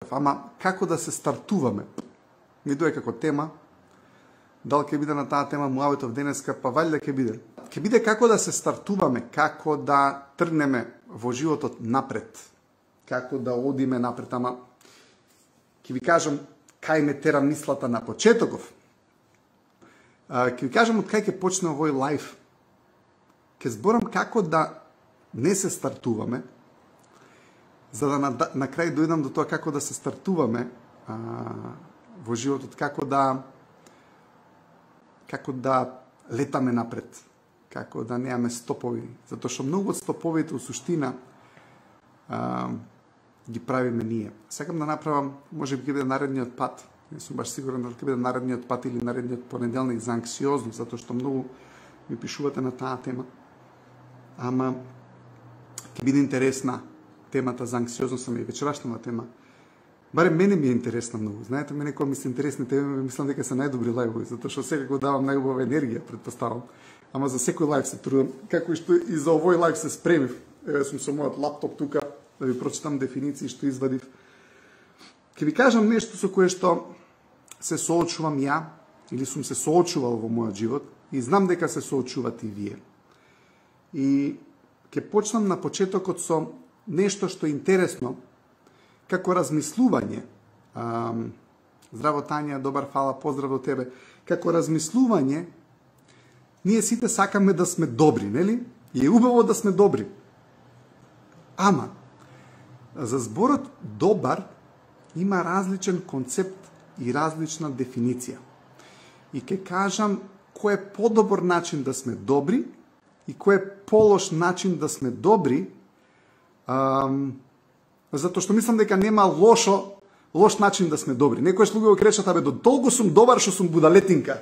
Ама како да се стартуваме? Ми дое како тема. Дал ќе биде на таа тема муабетов денеска, па валјда ќе биде. Ќе биде како да се стартуваме, како да тргнеме во животот напред, како да одиме напред, ама ќе ви кажам кај ме тера мислата на почетоков. Ќе ви кажам од кај ќе почне овој лайф. Ќе зборам како да не се стартуваме, за да на крај дојдам до тоа како да се стартуваме во животот, како да летаме напред, како да немаме стопови, затоа што многу од стоповите у суштина ги правиме ние. Сакам да направам, може би ќе биде наредниот пат, не сум баш сигурен дали ќе биде наредниот пат или наредниот понеделник за анксиозност, затоа што многу ми пишувате на таа тема. Ама ќе биде интересна темата за анксиозност, и вечерашната тема. Барем мене ми е интересна многу. Знаете, мене кога ми се интересни теми, мислам дека се најдобри лајвови, затоа што секако давам најубава енергија, предпоставам. Ама за секој лајв се трудам, како и што и за овој лајв се спремив. Еве сум со мојот лаптоп тука да ви прочитам дефиниции што извадив. Ќе ви кажам нешто со кое што се соочувам ја или сум се соочувал во мојот живот и знам дека се соочувате и вие. И ќе почнам на почетокот со нешто што е интересно, како размислување. Здраво Тања, добар, фала, поздрав до тебе. Како размислување, ние сите сакаме да сме добри, нели? И е убаво да сме добри. Ама, за зборот добар има различен концепт и различна дефиниција. И ќе кажам кој е подобар начин да сме добри и кој е полош начин да сме добри, затоа што мислам дека нема лош начин да сме добри. Некојаш луѓе ќе речат, абе, до толку сум добар што сум будалетинка.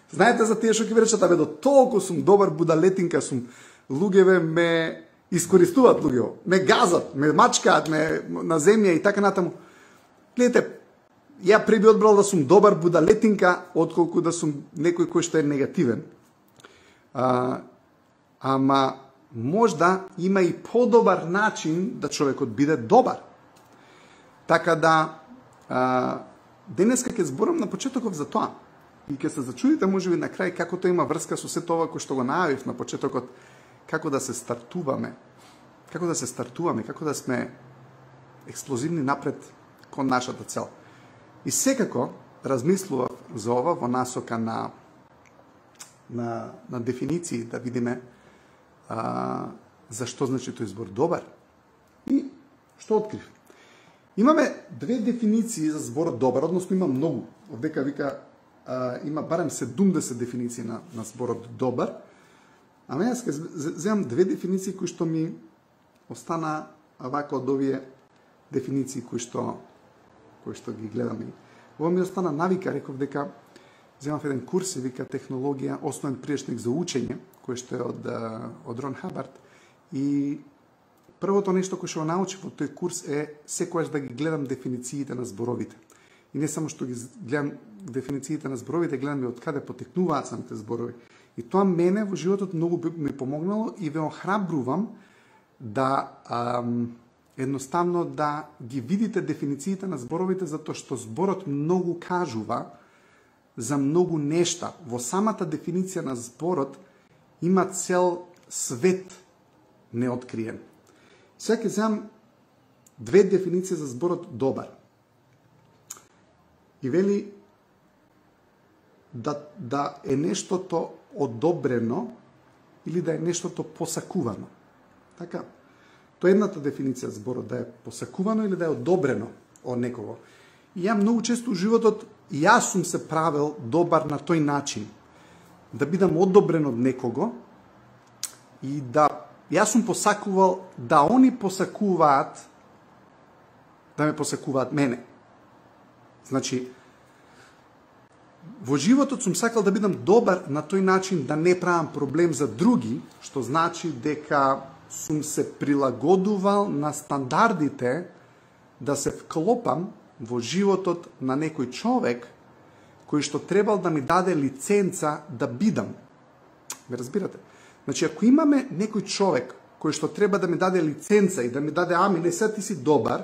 Знаете за тие што ќе речат, абе, до толку сум добар будалетинка сум. Луѓеве ме искористуваат, луѓево. Ме газат, ме мачкаат, ме на земја и така натаму. Гледате, ја преби одбрал да сум добар будалетинка, отколку да сум некој кој што е негативен. Ама можда има и подобар начин да човекот биде добар. Така да, денеска ќе зборам на почетоков за тоа. И ќе се зачудите, можеби, на крај, како тоа има врска со сето ова кој што го најавив на почетокот, како да се стартуваме, како да сме експлозивни напред кон нашата цел. И секако размислував за ова во насока на дефиниции, да видиме зашто значи тој збор добар. И што открив? Имаме две дефиниции за зборот добар, односно има многу. Овдека вика има барем 70 дефиниции на зборот добар. Ама јас ќе земам две дефиниции кои што ми остана вака од овие дефиниции кои што ги гледаме. Ова ми остана навика, реков дека земав еден курс и вика технологија, основен приечник за учење, кој што е од Рон Хабард. И првото нешто кој што го научив од тој курс е секогаш да ги гледам дефинициите на зборовите. И не само што ги гледам дефинициите на зборовите, гледам и од каде потекнуваат самите зборови. И тоа мене во животот многу ми помогнало и ве охрабрувам да едноставно да ги видите дефинициите на зборовите, затоа што зборот многу кажува за многу нешта. Во самата дефиниција на зборот има цел свет неоткриен. Сега ќе земам две дефиниции за зборот добар. И вели да е нештото одобрено или да е нештото посакувано. Така, тоа е едната дефиниција зборот, да е посакувано или да е одобрено од некого. И ја многу често во животот јас сум се правел добар на тој начин, да бидам одобрен од некого и да јас сум посакувал да они посакуваат, да ме посакуваат мене. Значи, во животот сум сакал да бидам добар на тој начин да не правам проблем за други, што значи дека сум се прилагодувал на стандардите да се вклопам во животот на некој човек кој што требал да ми даде лиценца да бидам. Ме разбирате? Значи, ако имаме некој човек кој што треба да ми даде лиценца и да ми даде, ами не сега ти си добар,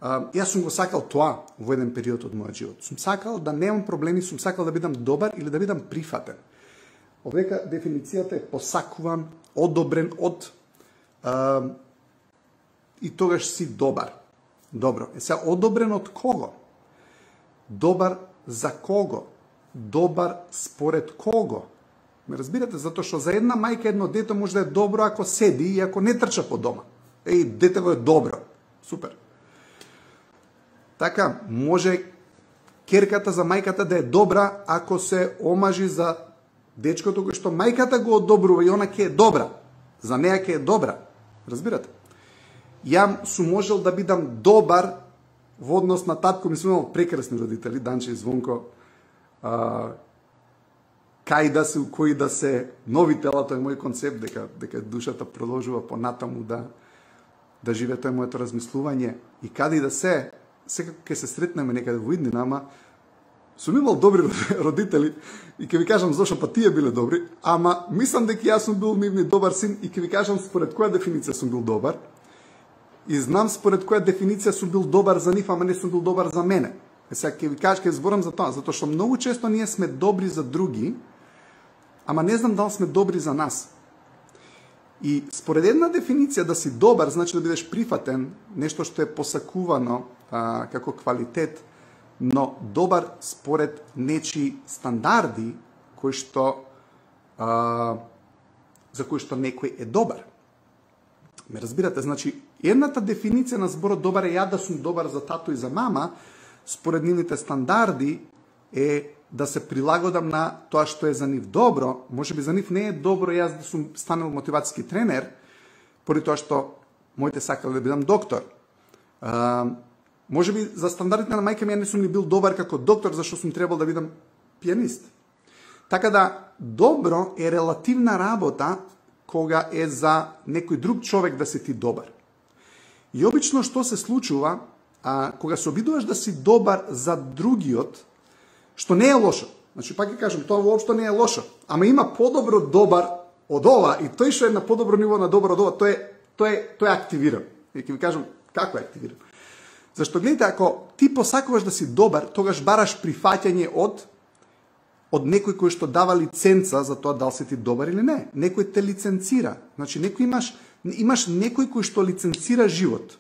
Јас сум го сакал тоа во еден период од мојот живот. Сум сакал да немам проблеми, сум сакал да бидам добар или да бидам прифатен. Овдека дефиницијата е посакуван, одобрен од и тогаш си добар. Добро. Сега одобрен од кого? Добар за кого? Добар според кого? Ме разбирате? Затоа што за една мајка едно дете може да е добро ако седи и ако не трча по дома. Детево е добро. Супер. Така, може керката за мајката да е добра ако се омажи за дечкото кој што мајката го одобрува и она ќе е добра. За неа ќе е добра. Разбирате? Ја сум можел да бидам добар во однос на татко ми, сум имал прекрасни родители, Данче и Звонко, кај да се, кои да се, нови тела, тој е мој концепт, дека душата продолжува понатаму да живее, тоа е моето размислување. И каде и да се, секако ќе се сретнеме некаде во иднина, ама сум имал добри родители и ќе ви кажам зошто па тие биле добри, ама мислам дека јас сум бил нивни добар син и ќе ви кажам според која дефиниција сум бил добар. И знам според која дефиниција сум бил добар за нив, ама не сум бил добар за мене. Сега ќе ви кажам, ќе зборам за тоа, затоа што многу често ние сме добри за други, ама не знам дали сме добри за нас. И според една дефиниција да си добар, значи да бидеш прифатен, нешто што е посакувано како квалитет, но добар според нечии стандарди кои што за кои што некој е добар. Ме разбирате, значи едната дефиниција на зборот добар е ја да сум добар за тато и за мама, според нивните стандарди е да се прилагодам на тоа што е за нив добро. Можеби за нив не е добро јас да сум станал мотивацијски тренер, поради тоа што моите сакале да бидам доктор. Можеби за стандардите на мајка ми не сум ни бил добар како доктор, зашто сум требал да бидам пианист. Така да, добро е релативна работа кога е за некој друг човек да си ти добар. И обично што се случува, кога се обидуваш да си добар за другиот, што не е лошо. Значи, пак ќе кажам, тоа воопшто не е лошо, ама има подобро добар од ова и тој што е на подобро ниво на добро од ова, тој е активиран. И ќе ви кажам како е активиран. Зашто гледате, ако ти посакуваш да си добар, тогаш бараш прифаќање од некој кој што дава лиценца за тоа дали си ти добар или не. Некој те лиценцира. Значи, имаш некој кој што лиценцира живот.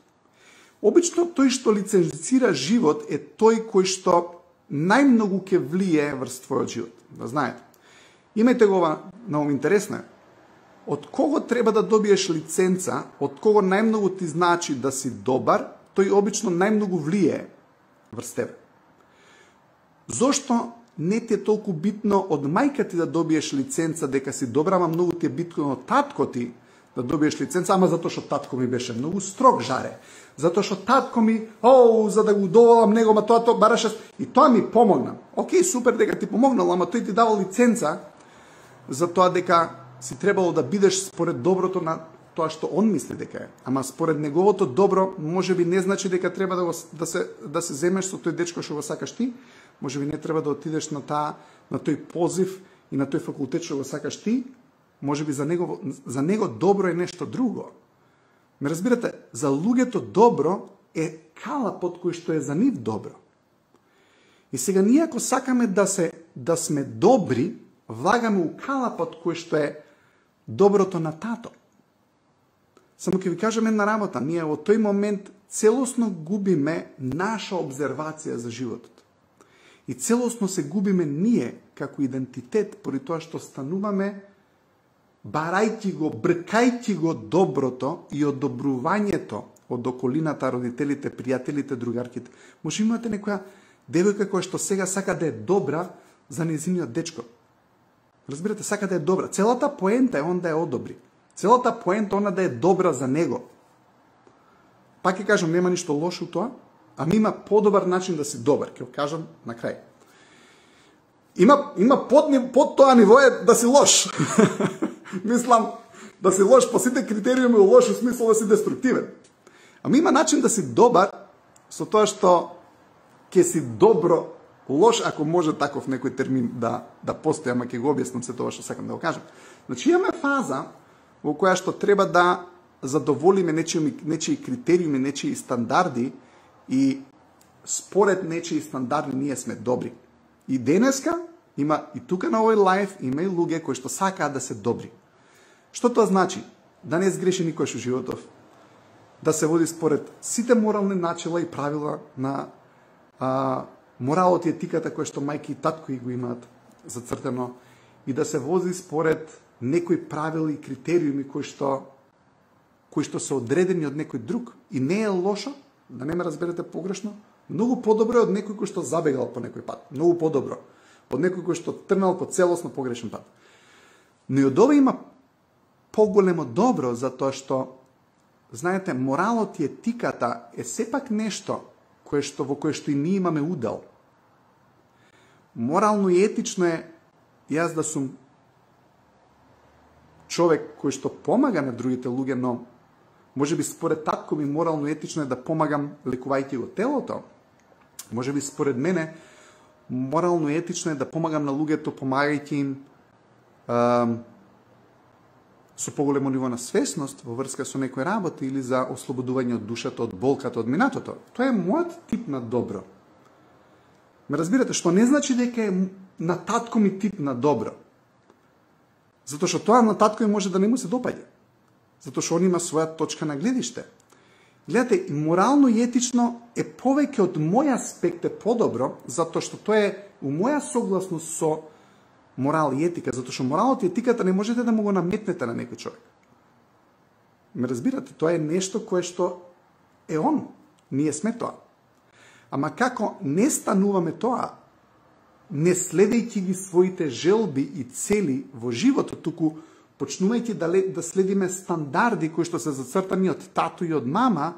Обично тој што лиценцира живот е тој кој што најмногу ќе влие врз твојот живот. Да знаете. Имајте го ова на ум, интересно е. Од кого треба да добиеш лиценца, од кого најмногу ти значи да си добар, тој обично најмногу влие врз тебе. Зошто не ти е толку битно од мајка ти да добиеш лиценца дека си добра, ама многу ти е битно од татко ти да добиеш лиценца, ама затоа што татко ми беше многу строг, жаре. Затоа што татко ми, за да го удоволам него, ама тоа бараше и тоа ми помогна. Океј, супер дека ти помогнал, ама тој ти давал лиценца за тоа дека си требало да бидеш според доброто на тоа што он мисли дека е. Ама според неговото добро, можеби не значи дека треба да се земеш со тој дечко што го сакаш ти, можеби не треба да отидеш на тој позив и на тој факултет што го сакаш ти, можеби за него добро е нешто друго. Ме разбирате, за луѓето добро е калапот кој што е за нив добро. И сега ние ако сакаме да сме добри, влагаме у калапот кој што е доброто на тато. Само ќе ви кажам една работа, ние во тој момент целосно губиме наша обзервација за животот. И целосно се губиме ние како идентитет, поради тоа што стануваме барајќи го, бркајќи го доброто и одобрувањето од околината, родителите, пријателите, другарките. Може имате некоја девојка која што сега сака да е добра за нејзиниот дечко. Разбирате, сака да е добра. Целата поента е он да ја одобри. Целата поента она да е добра за него. Пак ќе кажам, нема ништо лошо тоа, ама има подобар начин да си добар. Ќе го кажам на крај. Има под тоа ниво е да си лош. Мислам, да си лош по сите критериуми у лош смисол да си деструктивен. Ама има начин да си добар со тоа што ќе си добро лош, ако може таков некој термин да постои, ама ќе го објаснам се тоа што сакам да го кажам. Значи имаме фаза во која што треба да задоволиме нечии критериуми, нечии стандарди И според нечии стандарди ние сме добри. И денеска има и тука на овој лайф има и луѓе кои што сакаат да се добри. Што тоа значи? Да не сгреши никош во животов. Да се води според сите морални начела и правила на моралот и етиката кои што мајки и татко го имаат зацртено, и да се вози според некои правила и критериуми кои што се одредени од некој друг. И не е лошо, да не ме разберете погрешно, многу подобро е од некој кој што забегал по некој пат. Многу подобро од некој кој што трнал по целосно погрешен пат. Но и од ова има поголемо добро, затоа што, знаете, моралот и етиката е сепак нешто во кое што и ние имаме удел. Морално и етично е јас да сум човек кој што помага на другите луѓе, но може би според татко ми морално и етично е да помагам лекувајќи го телото. Може би според мене морално и етично е да помагам на луѓето помагајќи им со поголемо ниво на свесност во врска со некој работа или за ослободување од душата од болката од минатото. Тоа е мојот тип на добро. Ме разбирате, што не значи дека е на татко ми тип на добро. Затоа што тоа на татко ми може да не му се допаѓа. Затоа што он има своја точка на гледиште. Гледате, морално и етично е повеќе од мој аспект е подобро, затоа што тоа е у моја согласност со морал и етика, затоа што моралот и етиката не можете да му го наметнете на некој човек. Ме разбирате, тоа е нешто кое што е он. Ние сме тоа. Ама како не стануваме тоа, не следејќи ги своите желби и цели во животот, туку почнувајќи да следиме стандарди кои што се зацртани од тато и од мама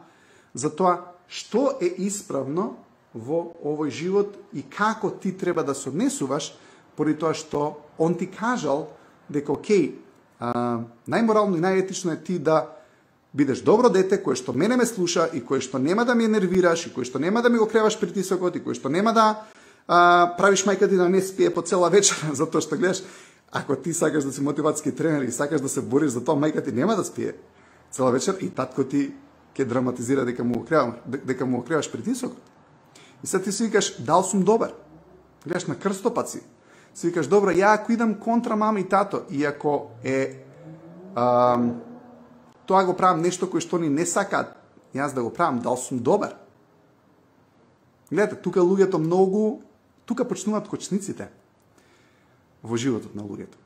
за тоа што е исправно во овој живот и како ти треба да се однесуваш, поради тоа што он ти кажал дека окей, најморално и најетично е ти да бидеш добро дете кое што мене ме слуша и кое што нема да ме нервираш и кое што нема да ми го креваш притисокот и кое што нема да правиш мајка ти да не спие по цела вечер, затоа што гледаш, ако ти сакаш да си мотивацијски тренер и сакаш да се бориш за тоа, мајка ти нема да спие цела вечер и татко ти ќе драматизира дека му го креваш притисокот. И сега ти си викаш, дал сум добар. Гледаш на крстопат си викаш, добро, ја ако идам контра мама и тато, и ако тоа го правам нешто кој што ни не сакаат, јас да го правам, дал сум добар. Гледате, тука луѓето многу, тука почнуваат кочниците во животот на луѓето.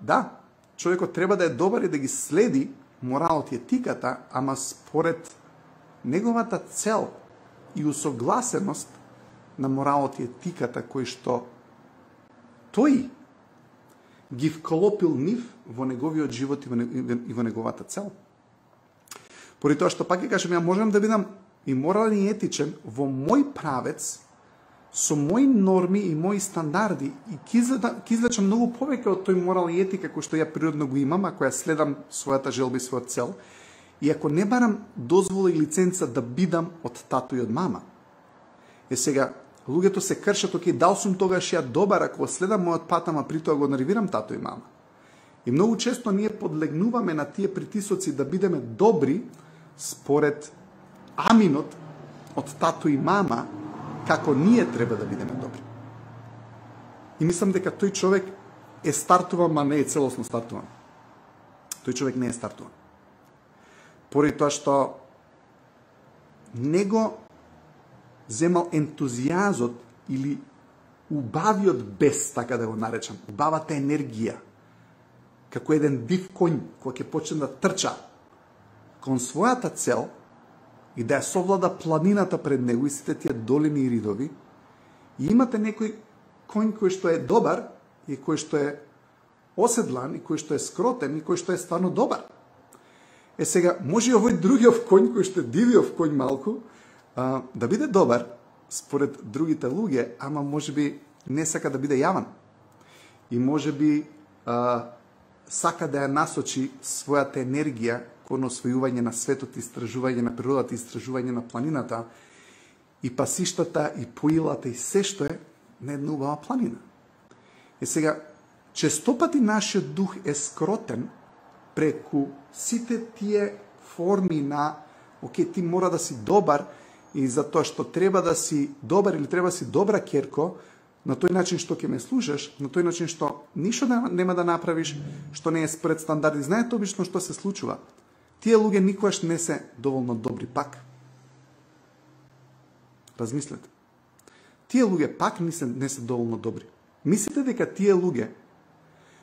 Да, човекот треба да е добар и да ги следи моралот и етиката, ама според неговата цел и усогласеност на моралот и етиката кој што тој ги вклопил нив во неговиот живот и во неговата цел. Поради тоа што пак ќе кажам, ја можам да бидам и морален и етичен во мој правец, со мои норми и мои стандарди и ќе извлечам многу повеќе од тој морал и етика кој што ја природно го имам, ако ја следам својата желба и својата цел, и ако не барам дозвола и лиценца да бидам од тато и од мама. Сега, луѓето се кршат, окей, дал сум тогаш ја добар ако следам мојот пат, ама при тоа го нервирам тато и мама. И многу често ние подлегнуваме на тие притисоци да бидеме добри според аминот од тато и мама, како ние треба да бидеме добри. И мислам дека тој човек е стартуван, ма не е целосно стартуван. Тој човек не е стартуван. Поради тоа што него земал ентузијазот или убавиот бес, така да го наречам, убавата енергија, како еден див конј кој ќе почне да трча кон својата цел и да ја совлада планината пред него и сите тие долини и ридови, и имате некој конј кој што е добар и кој што е оседлан и кој што е скротен и кој што е стварно добар. Сега, може и овој другиот конј кој што е дивиот конј малку, да биде добар според другите луѓе, ама може би не сака да биде јаван. И може би сака да ја насочи својата енергија кон освојување на светот, истражување на природата, истражување на планината и пасиштата и поилата и се што е на една убава планина. Сега, честопати нашиот дух е скротен преку сите тие форми на Океј, ти мора да си добар и затоа што треба да си добар или треба да си добра ќерко, на тој начин што ќе ме слушаш, на тој начин што ништо нема да направиш, што не е според стандарди. Знаете обично што се случува? Тие луѓе никогаш не се доволно добри пак. Размислете. Тие луѓе пак не се доволно добри. Мислите дека тие луѓе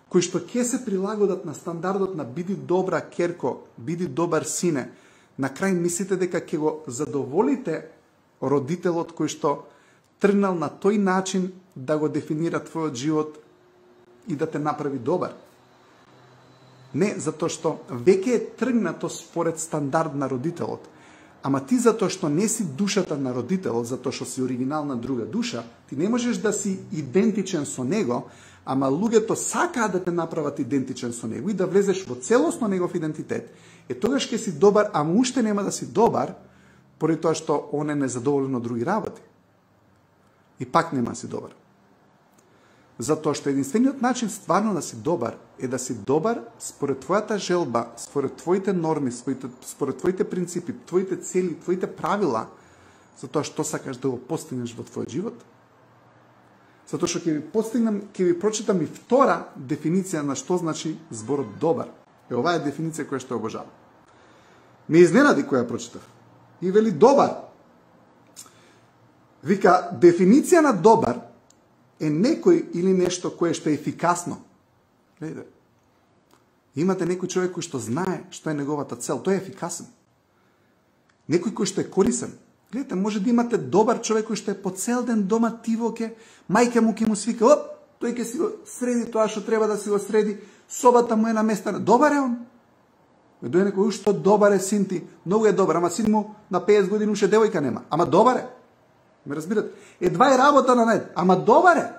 кои што ќе се прилагодат на стандардот на биди добра ќерко, биди добар сине, на крај мислите дека ќе го задоволите родителот кој што тргнал на тој начин да го дефинира твојот живот и да те направи добар? Не, затоа што веќе е тргнато според стандард на родителот. Ама ти затоа што не си душата на родителот, затоа што си оригинална друга душа, ти не можеш да си идентичен со него, ама луѓето сакаат да те направат идентичен со него и да влезеш во целосно негов идентитет. Тогаш ќе си добар, ама уште нема да си добар, поради тоа што он е незадоволен од други работи. И пак нема да си добар. Затоа што единствениот начин стварно да си добар е да си добар според твојата желба, според твоите норми, според твоите принципи, твоите цели, твоите правила, затоа што сакаш да го постигнеш во твојот живот. Затоа што ќе ви прочитам и втора дефиниција на што значи зборот добар. Оваа е дефиниција која што обожавам. Ме изненади која прочитав. И вели добар. Вика, дефиниција на добар е некој или нешто кое што е ефикасно. Гледате. Имате некој човек кој што знае што е неговата цел, тој е ефикасен. Некој кој што е корисен. Гледате, може да имате добар човек кој што е по цел ден дома тивоке, мајка му ќе му свика, оп, тој ќе си го среди тоа што треба да си го среди, собата му е наместена. Добар е он. Дојде некој, што добар е син ти, многу е добар, ама син му на 50 години уште девојка нема. Ама добар е. Ме разбирате? Едва е работа на најд, ама добар е.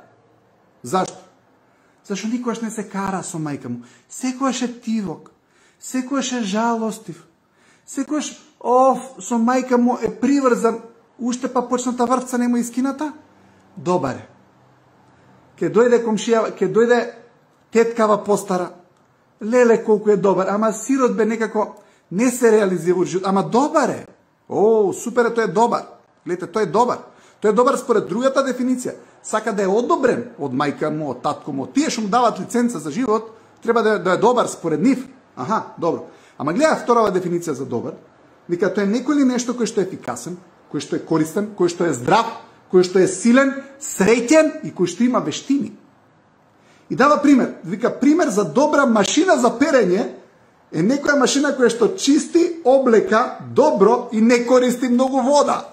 Зашто? Зашто никогаш не се кара со мајка му. Секојаш е тивок, секојаш е жалостив, секојаш со мајка му е приврзан, уште па почната врвца нема искината. Добар е. Ке дојде комшија, ке дојде теткава постара. Леле колку е добар, ама сирот бе некако не се реализира во живот, ама добар е. Супер е, тој е добар. Гледате, тој е добар. Тој е добар според другата дефиниција. Сака да е одобрен од мајка му, од татко му. Тие што му дават лиценца за живот, треба да е добар според нив. Аха, добро. Ама гледа вторава дефиниција за добар. Вика, тој е некој или нешто кој што е ефикасен, кој што е користен, кој што е здрав, кој што е силен, среќен и кој што има вештини. И дава пример. Вика, пример за добра машина за перење е некоја машина која што чисти, облека добро и не користи многу вода.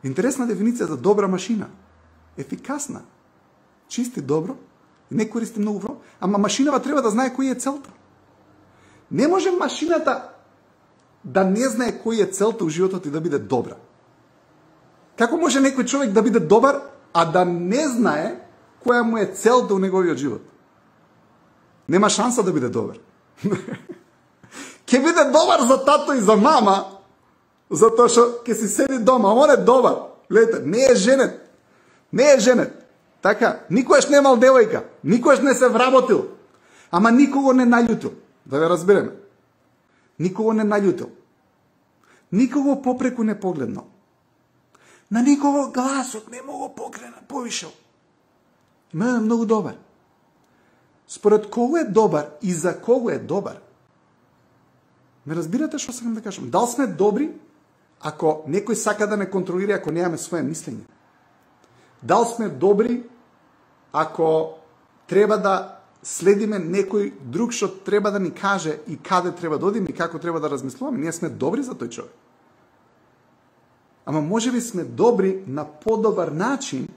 Интересна дефиниција за добра машина. Ефикасна. Чисти добро и не користи многу вода. Ама машинава треба да знае кој е целта. Не може машината да не знае кој е целта у животот и да биде добра. Како може некој човек да биде добар, а да не знае која му е целта у неговиот живот? Нема шанса да биде добар. Ке биде добар за тато и за мама, затоа што ќе си седи дома, он е добар. Гледате, не е женет. Не е женет. Така, никогаш немал девојка, никогаш не се вработил, ама никого не наљутил. Да ве разбереме. Никого не наљутил. Никого попреку не погледнал. На никого гласот не му го повишал. Ме е многу добар. Според кого е добар и за кого е добар? Ме разбирате што сакам да кажам? Дал сме добри ако некој сака да не контролира, ако немаме своje мислење? Дал сме добри ако треба да следиме некој друг што треба да ни каже и каде треба да одиме и како треба да размислуваме? Ние сме добри за тој човек. Ама може би сме добри на подобар начин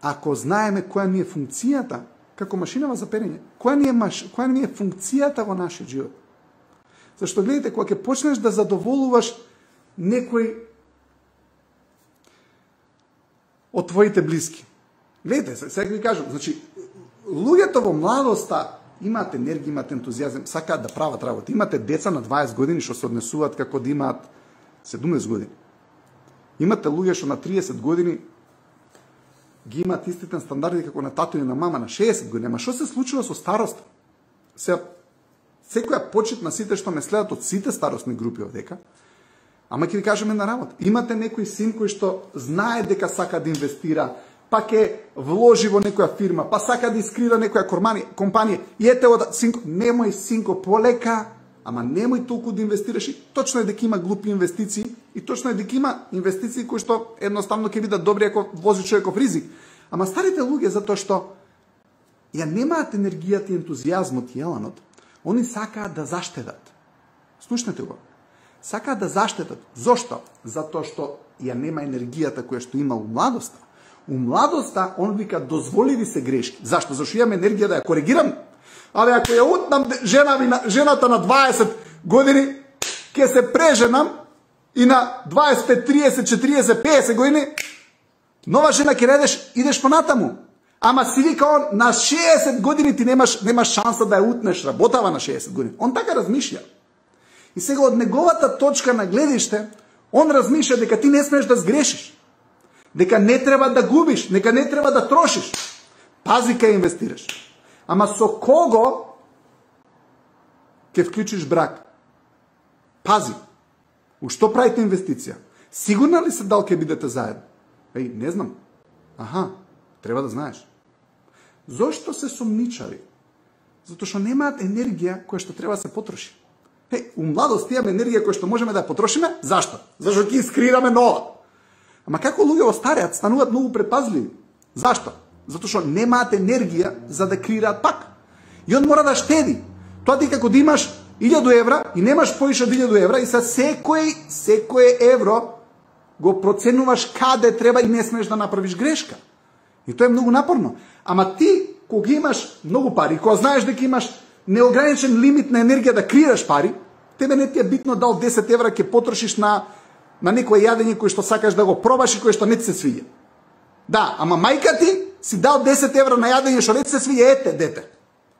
ако знаеме која ни е функцијата, како машинава за перење, која ни е функцијата во нашиот живот. Зашто гледате, кога ќе почнеш да задоволуваш некој од твоите блиски. Гледате, сега ви кажам, значи, луѓето во младоста имаат енергија, имаат ентузијазм, сакаат да прават работа. Имате деца на 20 години што се однесуваат како да имаат 17 години. Имате луѓе што на 30 години ги имаат истите стандарди како на тато и на мама на 60 години. Ама што се случува со старост? секоја почит на сите што ме следат од сите старосни групи овдека. Ама ќе ви кажем една работа. Имате некој син кој што знае дека сака да инвестира, па ќе вложи во некоја фирма, па сака да искрира некоја компанија. И ете од синко, немој синко полека, ама немој толку да инвестираш. И точно е дека има глупи инвестиции и точно е дека има инвестиции кои што едноставно ќе бидат добри ако вози човеков ризик. Ама старите луѓе затоа што ја немаат енергијата и ентузијазмот и еланот, они сакаат да заштедат. Слушнете го. Сакаат да заштедат. Зошто? Затоа што ја нема енергијата која што има у младоста. У младоста он вика дозволиви се грешки. Зашто? Зашто имам енергија да ја коригирам. Але ако ја утнам жената на 20 години, ќе се преженам и на 25, 30, 40, 50 години, нова жена ќе идеш понатаму. Ама си вика он, на 60 години ти немаш шанса да ја утнеш, работава на 60 години. Он така размишља. И сега од неговата точка на гледиште, он размишља дека ти не смееш да сгрешиш. Дека не треба да губиш, дека не треба да трошиш. Пази кај инвестираш. Ама со кого ќе вклучиш брак? Пази. У што правите инвестиција? Сигурна ли се дал ќе бидете заедно? Не знам. Аха, треба да знаеш. Зошто се сумничави? Затоа што немаат енергија која што треба да се потроши. У младост имаме енергија која што можеме да ја потрошиме. Зашто? Зашто ќе искреираме нова. Ама како луѓе остареат, стануваат многу предпазливи. Зашто? Затоа што немаат енергија за да креираат пак. И он мора да штеди. Тоа ти како да имаш 1000 евра и немаш поише од 1000 евра и са секој евро го проценуваш каде треба и не смееш да направиш грешка. И тоа е многу напорно. Ама ти, кога имаш многу пари, кога знаеш дека имаш неограничен лимит на енергија да креираш пари, тебе не ти е битно дал 10 евра ќе потрошиш на некој јадење кој што сакаш да го пробаш и кој што не ти се свиѓа. Да, ама мајка ти си дал 10 евра на јадење што не ти се свиѓа, ете, дете.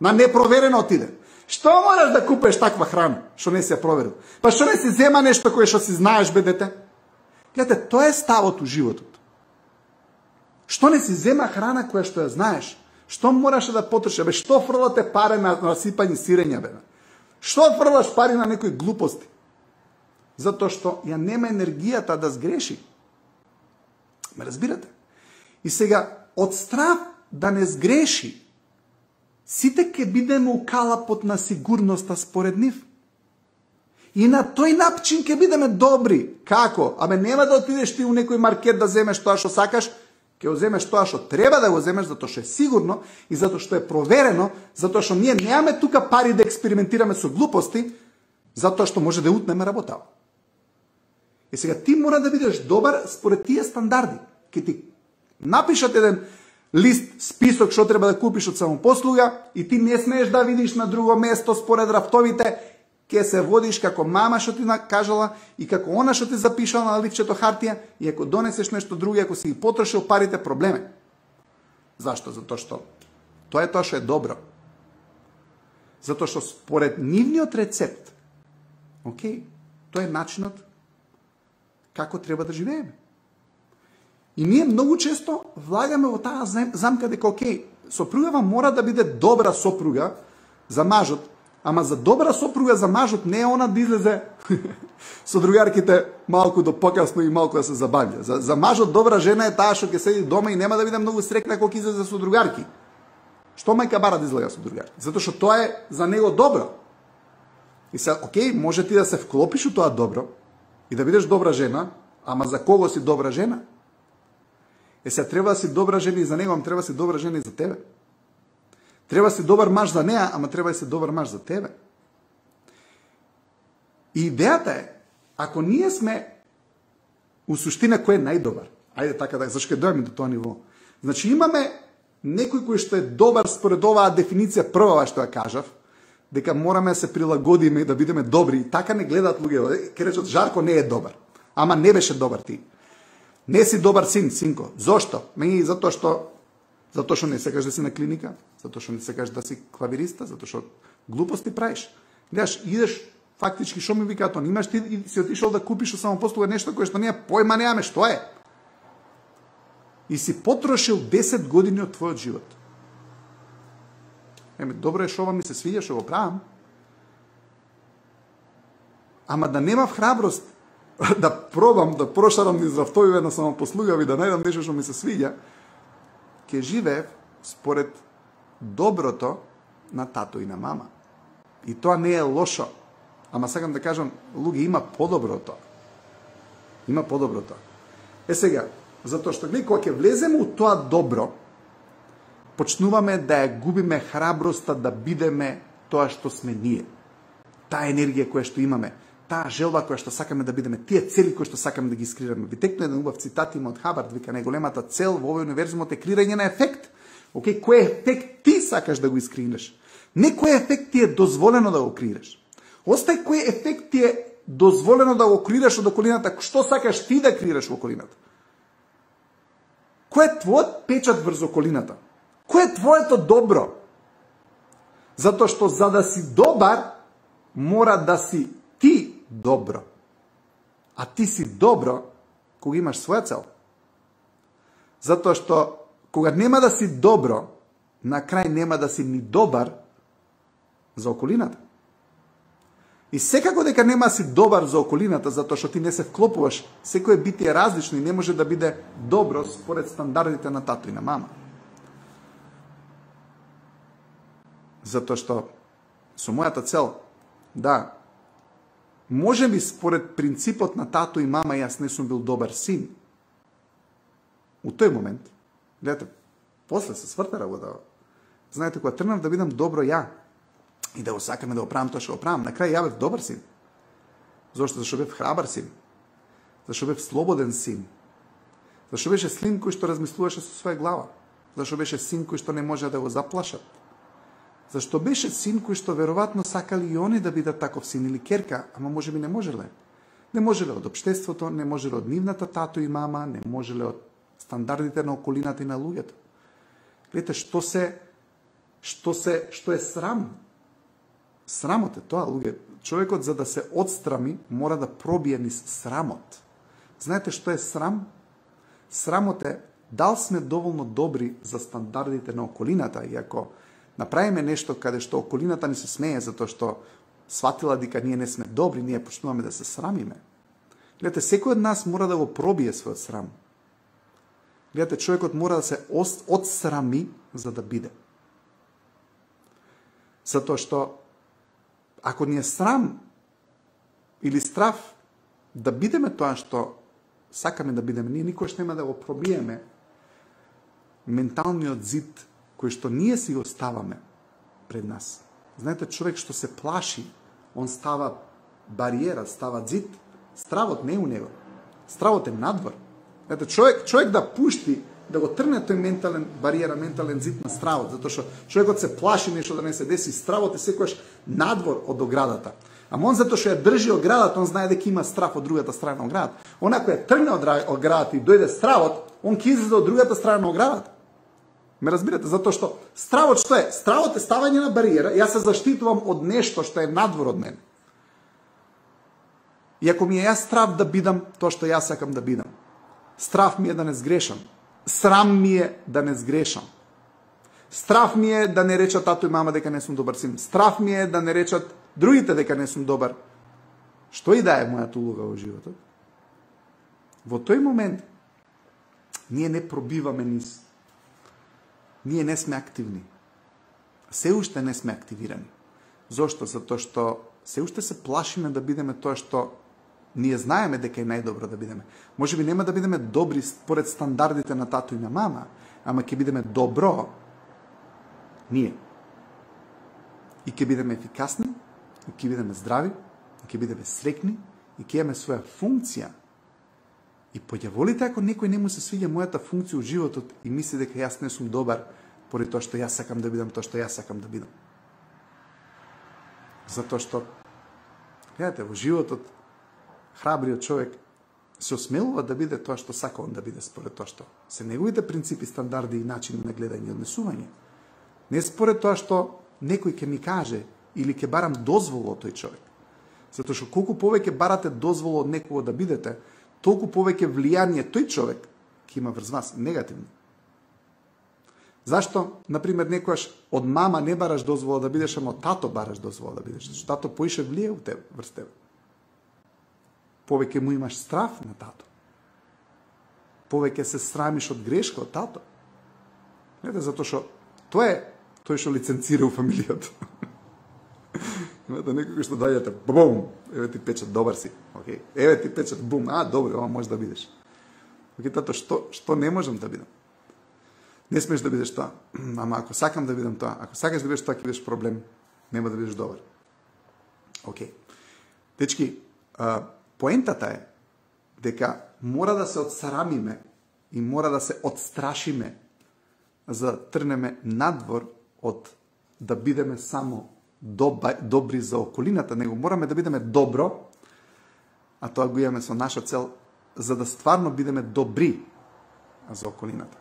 На непроверено отиде. Што мораш да купеш таква храна, што не си ја проверил? Па што не си зема нешто кое што си знаеш, бе, дете? Гледате, тоа е ставот у животот. Што не си зема храна која што ја знаеш? Што мораше да потрошиш? Бе, што фрлате пари на насипање сирења, бе? Што фрлаш пари на некои глупости? Затоа што ја нема енергијата да сгреши. Ме разбирате? И сега, од страх да не сгреши, сите ќе бидеме у калапот на сигурноста според нив. И на тој начин ќе бидеме добри. Како? Абе, нема да отидеш ти у некој маркет да земеш тоа што сакаш, ќе го земеш тоа што треба да го земеш, затоа што е сигурно и затоа што е проверено, затоа што ние немаме тука пари да експериментираме со глупости, затоа што може да утнеме работава. И сега ти мора да бидеш добар според тие стандарди. Ке ти напишат еден лист, список што треба да купиш од самопослуга и ти не смееш да видиш на друго место според рафтовите, ќе се водиш како мама што ти кажала и како она што ти запишала на листчето хартија и ако донесеш нешто друго, ако си ги потрошил парите, проблеме. Зашто? Затоа што тоа е тоа што е добро. Затоа што според нивниот рецепт, тоа е начинот како треба да живееме. И ние многу често влагаме во таа замка дека сопругава мора да биде добра сопруга за мажот, ама за добра сопруга за мажот не е она да излезе со другарките малку до покасно и малку да се забавја. За мажот добра жена е таа што ќе седи дома и нема да биде многу среќна кога излезе со другарки. Што мајка бара да излега со другарки? Затоа што тоа е за него добро. И се, може ти да се вклопиш у тоа добро и да бидеш добра жена, ама за кого си добра жена? Се треба да си добра жена и за него, ама треба да си добра жена и за тебе. Треба да си добар маж за неа, ама треба да си добар маж за тебе. И идејата е, ако ние сме у суштина кој е најдобар, ајде така да, зашто ќе дојдеме до тоа ниво. Значи имаме некој кој што е добар според оваа дефиниција прва што ја кажав, дека мораме да се прилагодиме и да бидеме добри. И така не гледаат луѓе, ќе речат Жарко не е добар. Ама не беше добар ти. Не си добар син, синко. Зошто? Затоа што не сакаш да си на клиника, затоа што не сакаш да си клавириста, затоа што глупости правиш. Гледаш, идеш фактички што ми викаат, имаш ти и си отишол да купиш самопослуга нешто кое што ние појма немаме што е. И си потрошил 10 години од твојот живот. Добро е што ова ми се свиѓа, што го правам. ама да немав храброст да пробам да прошарам низ рафтовиве на самопослугави, да најдам нешто што ми се свиѓа, ќе живеев според доброто на тато и на мама. И тоа не е лошо. Ама сакам да кажам, луѓе, има подоброто. Има подоброто. Сега, затоа што ние кога ќе влеземе у тоа добро, почнуваме да ја губиме храброста да бидеме тоа што сме ние. Таа енергија која што имаме, таа желба која што сакаме да бидеме, тие цели кои што сакаме да ги искреираме. Витекно еден убав цитат има од Хабард, вика најголемата цел во овој универзумот е креирање на ефект. Океј, кој ефект ти сакаш да го искреираш? Не кој ефект ти е дозволено да го креираш. Остај кој ефект ти е дозволено да го креираш од околината, што сакаш ти да креираш во околината. Кој е твојот печат врз околината? Кој е твоето добро? Затоа што за да си добар, мора да си ти добро. А ти си добро кога имаш своја цел. Затоа што кога нема да си добро, на крај нема да си ни добар за околината. И секако дека нема си добар за околината, затоа што ти не се вклопуваш, секој битие е различно и не може да биде добро според стандардите на тато и на мама. Затоа што со мојата цел, да, може би според принципот на тато и мама јас не сум бил добар син. У тој момент, гледате, после се сврта работа. Знаете, кога тргнав да бидам добро ја, и да го сакаме да го правам тоа што го правам, на крај ја бев добар син. Зошто? Зашто бев храбар син. Зашто бев слободен син. Зашто беше син кој што размислуваше со своја глава. Зашто беше син кој што не може да го заплашат. Зашто беше син кој што веројатно сакали и они да бидат таков син или керка, ама можеби не можеле. Не можеле од општеството, не можеле од нивната тато и мама, не можеле од стандардите на околината и на луѓето. Гледате, што е срам? Срамот е тоа, луѓе. Човекот за да се отстрами мора да пробие низ срамот. Знаете што е срам? Срамот е дал сме доволно добри за стандардите на околината, и ако направиме нешто каде што околината ни се смее затоа што сватила дека ние не сме добри, ние почнуваме да се срамиме. Гледате, секој од нас мора да го пробие својот срам. Гледате, човекот мора да се отсрами за да биде. Затоа што ако ни е срам или страв да бидеме тоа што сакаме да бидеме, ние никош нема да го пробиеме менталниот зид кој што ние си го ставаме пред нас. Знаете, човек што се плаши, он става бариера, става зид. Стравот не е у него. Стравот е надвор. Знаете, човек да пушти, да го трне тој ментален бариера, ментален зид на стравот, затоа што човекот се плаши нешто да не се деси, стравот е секогаш надвор од оградата. Ама он затоа што ја држи оградата, он знае дека има страв од другата страна на оградата. Он ако ја тргне од оградата и дојде стравот, он ќе излезе од другата страна на оградата. Ме разбирате? Затоа што стравот што е? Стравот е ставање на бариера, јас се заштитувам од нешто што е надвор од мене. И ако ми е јас страв да бидам тоа што јас сакам да бидам, страв ми е да не сгрешам, срам ми е да не сгрешам, страв ми е да не речат тато и мама дека не сум добар син, страв ми е да не речат другите дека не сум добар, што и да е мојата улога во животот, во тој момент ние не пробиваме низ. Ние не сме активни. Се уште не сме активирани. Зошто? Затоа што се уште се плашиме да бидеме тоа што ние знаеме дека е најдобро да бидеме. Може би нема да бидеме добри според стандардите на тато и на мама, ама ќе бидеме добро ние. И ќе бидеме ефикасни, и ќе бидеме здрави, и ќе бидеме среќни, и ќе имаме своја функција. И појаволите ако некој не му се свиѓа мојата функција во животот и мисли дека јас не сум добар поради тоа што јас сакам да бидам тоа што јас сакам да бидам. Затоа што, гледате, во животот храбриот човек се осмелува да биде тоа што сака он да биде според тоа што се неговите принципи, стандарди и начини на гледање и однесување. Не според тоа што некој ќе ми каже или ќе барам дозвола од тој човек. Затоа што колку повеќе барате дозвола од некого да бидете, толку повеќе влијание тој човек ќе има врз вас негативно. Зашто, например, некојаш од мама не бараш дозвола да бидеш, ама од тато бараш дозвола да бидеш, зашто тато поише влие врз тебе. повеќе му имаш страв на тато. Повеќе се срамиш од грешка од тато. Не затоа што тоа е тој што лиценцира у фамилијата. Имате некој што дајате, бум, еве ти печат, добар си. Океј. Еве ти печат, бум, добро, ова може да бидеш. Океј, тато, што не можам да бидам? Не смеш да бидеш тоа. Ама ако сакам да бидам тоа, ако сакаш да бидеш тоа, ќе бидеш проблем, нема да бидеш добар. Океј. Дечки, поентата е дека мора да се отсрамиме и мора да се отстрашиме за да трнеме надвор од да бидеме само добри за околината, него мораме да бидеме добро, а тоа го имаме со наша цел, за да стварно бидеме добри за околината.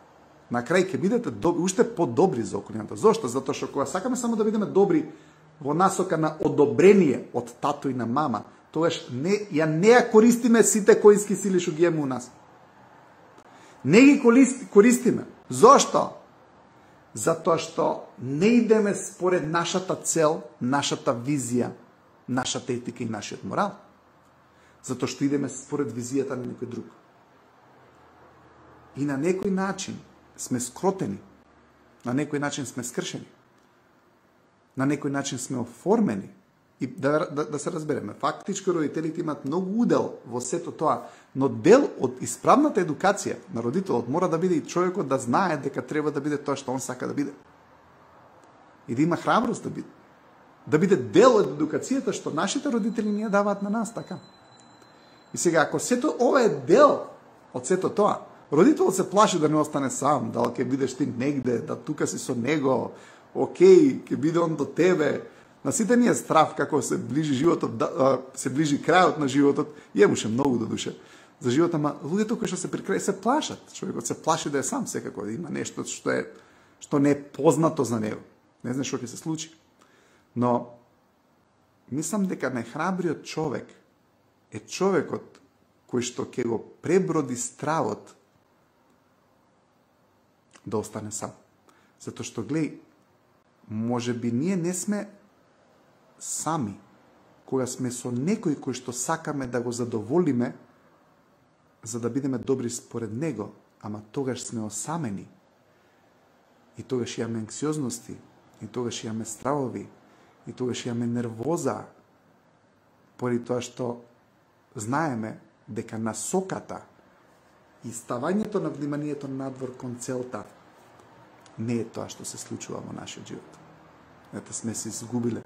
На крај ќе бидете уште подобри за околината. Зошто? Затоа што кога сакаме само да бидеме добри во насока на одобрение од тато и на мама, тогаш не ја користиме сите коински сили што ги имаме у нас. Не ги користиме. Зошто? Затоа што не идеме според нашата цел, нашата визија, нашата етика и нашиот морал. Затоа што идеме според визијата на некој друг. И на некој начин сме скротени, на некој начин сме скршени, на некој начин сме оформени. И да се разбереме, фактички родителите имат многу удел во сето тоа, но дел од исправната едукација на родителот мора да биде и човекот да знае дека треба да биде тоа што он сака да биде. И да има храброст да биде. Да биде дел од едукацијата што нашите родители ни ја даваат на нас, така. И сега, ако сето ова е дел од сето тоа, родителот се плаши да не остане сам, дали ќе бидеш ти негде, да тука си со него, окей, ќе биде он до тебе. На сите ни е страв како се ближи животот, се ближи крајот на животот, имаше многу до душе за живота, ама луѓето кои што се при крај се плашат. Човекот се плаши да е сам секако, да има нешто што не е познато за него. Не знаеш што ќе се случи. Но мислам дека најхрабриот човек е човекот кој што ќе го преброди стравот да остане сам. Затоа што глеј, можеби ние не сме сами, кога сме со некој кој што сакаме да го задоволиме, за да бидеме добри според него, ама тогаш сме осамени. И тогаш имаме анксиозности, и тогаш имаме стравови, и тогаш имаме нервоза, поради тоа што знаеме дека насоката и ставањето на вниманието надвор кон целта не е тоа што се случува во нашиот живот. Ете, сме се изгубиле.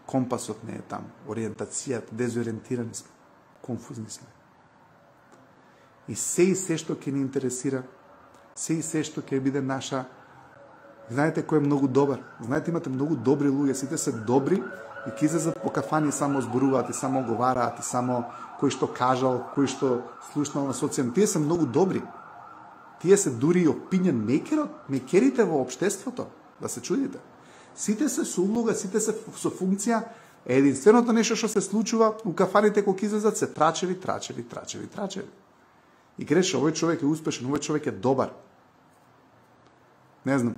Компасот не е там, ориентацијата, дезориентирани сме, конфузни сме. И се што ќе ни интересира, се што ќе биде наша. Знаете кој е многу добар? Знаете, имате многу добри луѓе, сите се добри и ќе излезат по кафани само зборуваат и само оговараат и само кој што кажал, кој што слушнал на социјални. Тие се многу добри. Тие се дури и opinion мекерите во општеството, да се чудите. Сите се со улога, сите се со функција. Единственото нешто што се случува у кафаните кога излезат се трачеви. И греш, овој човек е успешен, овој човек е добар. Не знам.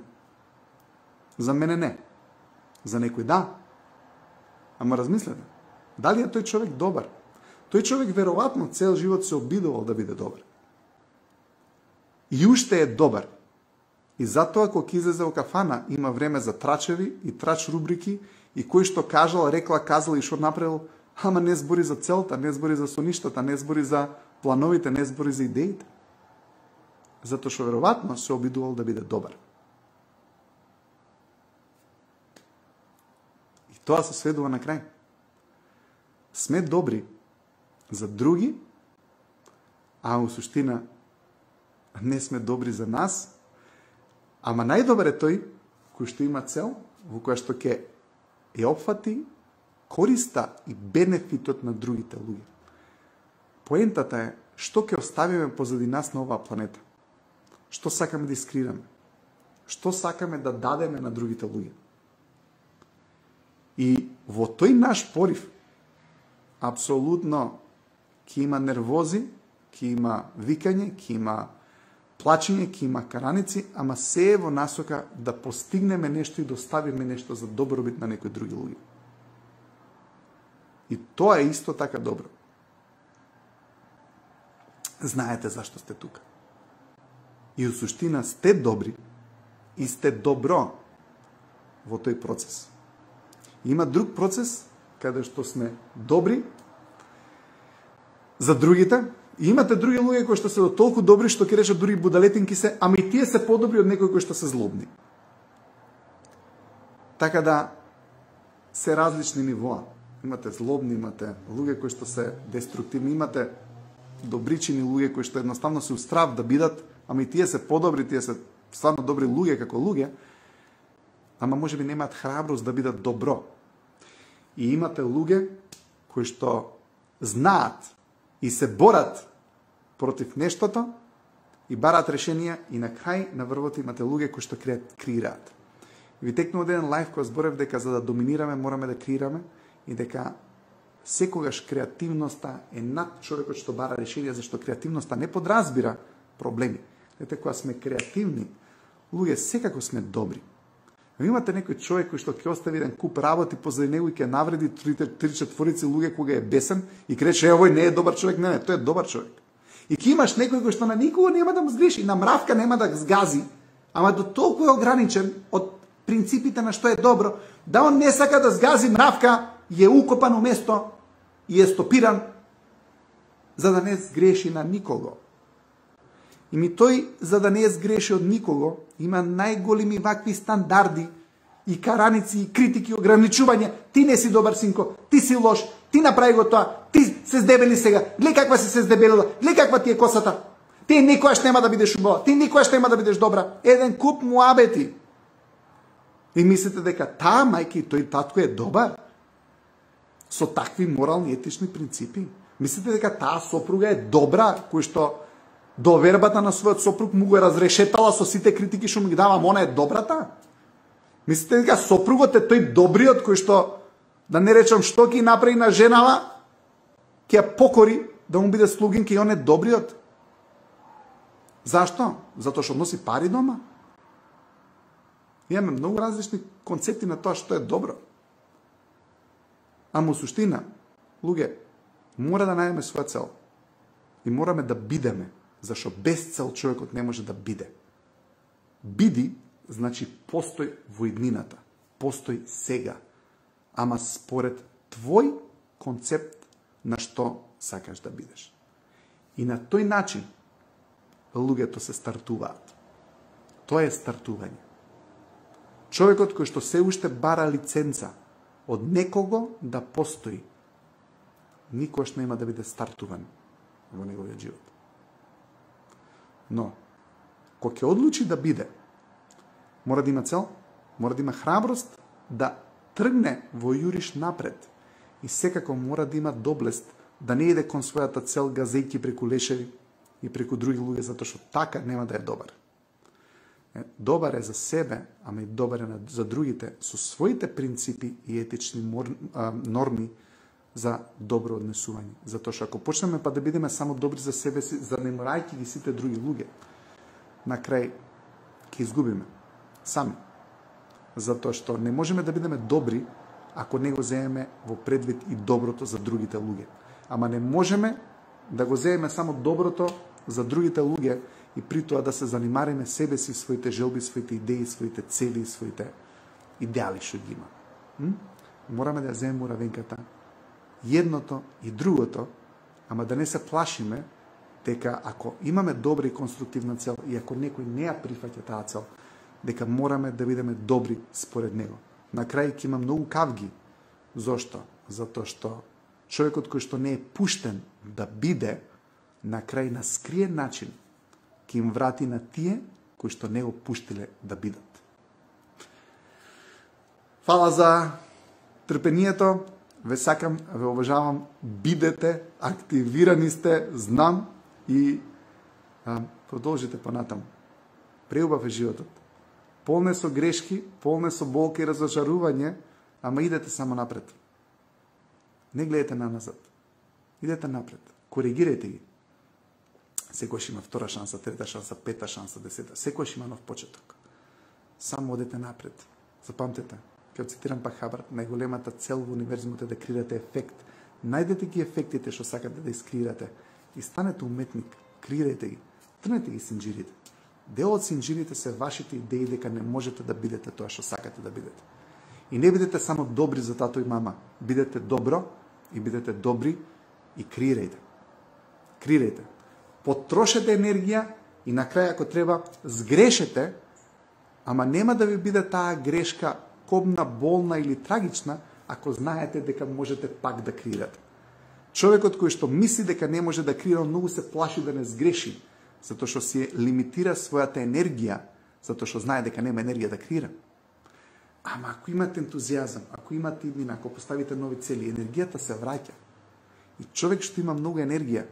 За мене не. За некој да. Ама размислете. Дали е тој човек добар? Тој човек веројатно цел живот се обидувал да биде добар. И уште е добар. И затоа кога ќе излезе во кафана има време за трачеви и трач рубрики и кој што кажал, рекла, казал и што направил, ама не збори за целта, не збори за соништата, не збори за плановите, не збори за идеите. Затоа што веројатно се обидувал да биде добар. И тоа се сведува на крај. Сме добри за други, а во суштина не сме добри за нас. Ама најдобар е тој кој што има цел, во која што ќе ја опфати користа и бенефитот на другите луѓе. Поентата е што ќе оставиме позади нас на оваа планета. Што сакаме да искриваме? Што сакаме да дадеме на другите луѓе? И во тој наш порив апсолутно ќе има нервози, ќе има викање, ќе има плачење, ќе има караници, ама се е во насока да постигнеме нешто и доставиме нешто за добробит на некои други луѓе. И тоа е исто така добро. знаете зашто сте тука. И у суштина сте добри и сте добро во тој процес. Има друг процес каде што сме добри за другите, и имате други луѓе кои што се толку добри што ќе речат дури будалетинки се, ама и тие се подобри од некои кои што се злобни. Така да се различни нивоа. Имате злобни, имате луѓе кои што се деструктивни, имате добричини луѓе кои што едноставно се устрав да бидат, ама и тие се подобри, тие се стварно добри луѓе како луѓе, ама можеби немаат храброст да бидат добро. И имате луѓе кои што знаат и се борат против нештото и бараат решенија, и на крај на врвот имате луѓе кои што креираат. Ви текнува еден лайф кој зборев дека за да доминираме мораме да креираме и дека секогаш креативноста е над човекот што бара решенија, зашто креативноста не подразбира проблеми. Ете, кога сме креативни, луѓе секако сме добри. Имате некој човек кој што ќе остави еден куп работи позади него и ќе навреди 3-4 луѓе кога е бесен и ќе рече овој не е добар човек, не, тој е добар човек. И ќе имаш некој кој што на никого нема да му сгреши, на мравка нема да сгази, ама до толку е ограничен од принципите на што е добро, да он не сака да сгази мравка, е укопан у место и е стопиран за да не сгреши на никого. И ми тој, за да не сгреши од никого, има најголеми вакви стандарди и караници, и критики, и ограничување. Ти не си добар, синко, ти си лош, ти направи го тоа, ти се здебели сега, глеј каква си се здебелила, глеј каква ти е косата, ти никогаш нема да бидеш убава, ти никогаш нема да бидеш добра. Еден куп муабети. И мислите дека таа мајка и тој татко е добар? Со такви морални етични принципи? Мислите дека таа сопруга е добра, кој што довербата на својот сопруг му го е разрешетала со сите критики што му ги дава, она е добрата? Мислите дека сопругот е тој добриот кој што, да не речам што ќе направи на женава, ќе ја покори да му биде слугинка и он е добриот? Зашто? Затоа што носи пари дома? Имаме многу различни концепти на тоа што е добро. Ама у суштина, луѓе, мора да најдеме своја цел. И мораме да бидеме, зашто без цел човекот не може да биде. Биди, значи постој во иднината, постој сега, ама според твој концепт на што сакаш да бидеш. И на тој начин луѓето се стартуваат. Тоа е стартување. Човекот кој што се уште бара лиценца од некого да постои, никош нема да биде стартуван во неговиот живот. Но, кој ќе одлучи да биде, мора да има цел, мора да има храброст да тргне во јуриш напред и секако мора да има доблест да не иде кон својата цел газејки преку лешеви и преку други луѓе, затоа што така нема да е добар. Добар е за себе, ама и добар е за другите со своите принципи и етични норми за добро однесување. Затоа што ако почнеме па да бидеме само добри за себе си, занеморајќи ги сите други луѓе, на крај ќе изгубиме сами. Затоа што не можеме да бидеме добри ако не го земеме во предвид и доброто за другите луѓе. Ама не можеме да го земеме само доброто за другите луѓе и при тоа да се занимариме себе си, своите желби, своите идеи, своите цели, своите идеали што ги има. Мораме да земеме уравенката едното и другото, ама да не се плашиме дека ако имаме добра и конструктивна цел и ако некој не ја прифаќа таа цел, дека мораме да бидеме добри според него. На крај ќе има многу кавги. Зошто? Затоа што човекот кој што не е пуштен да биде, на крај на скриен начин ќе им врати на тие кои што не го пуштиле да бидат. Фала за трпението. Ве сакам, ве уважавам, бидете, активирани сте, знам и продолжите понатаму. Преубав е животот. Полне со грешки, полне со болка и разочарување, ама идете само напред. Не гледате на назад. Идете напред. Коригирајте ги. Секојаш има втора шанса, трета шанса, пета шанса, десета. Секојаш има нов почеток. Само одете напред. Запамтете. Ќе цитирам пак Хабард, најголемата цел во универзумот е да креирате ефект. Најдете ги ефектите што сакате да искреирате и станете уметник, Креирајте ги. Трнете ги синџирите. Дел од синџирите се вашите идеи дека не можете да бидете тоа што сакате да бидете. И не бидете само добри за тато и мама. Бидете добро и бидете добри и креирајте. Креирајте. Потрошете енергија и на крај ако треба сгрешете, ама нема да ви биде таа грешка кобна, болна или трагична, ако знаете дека можете пак да креирате. Човекот кој што мисли дека не може да креира, многу се плаши да не сгреши, затоа што си лимитира својата енергија, затоа што знае дека нема енергија да креира. Ама ако имате ентузијазам, ако имате иднина, ако поставите нови цели, енергијата се враќа. И човек што има многу енергија,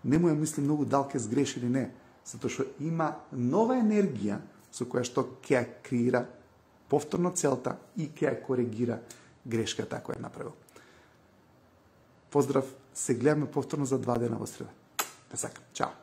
не му ја мисли многу дал ке сгреши или не, затоа што има нова енергија со која што ќе ја креира повторно целта и ќе ја коригира грешката која е направил. Поздрав, се гледаме повторно за 2 дена во среда. Те сакам. Чао.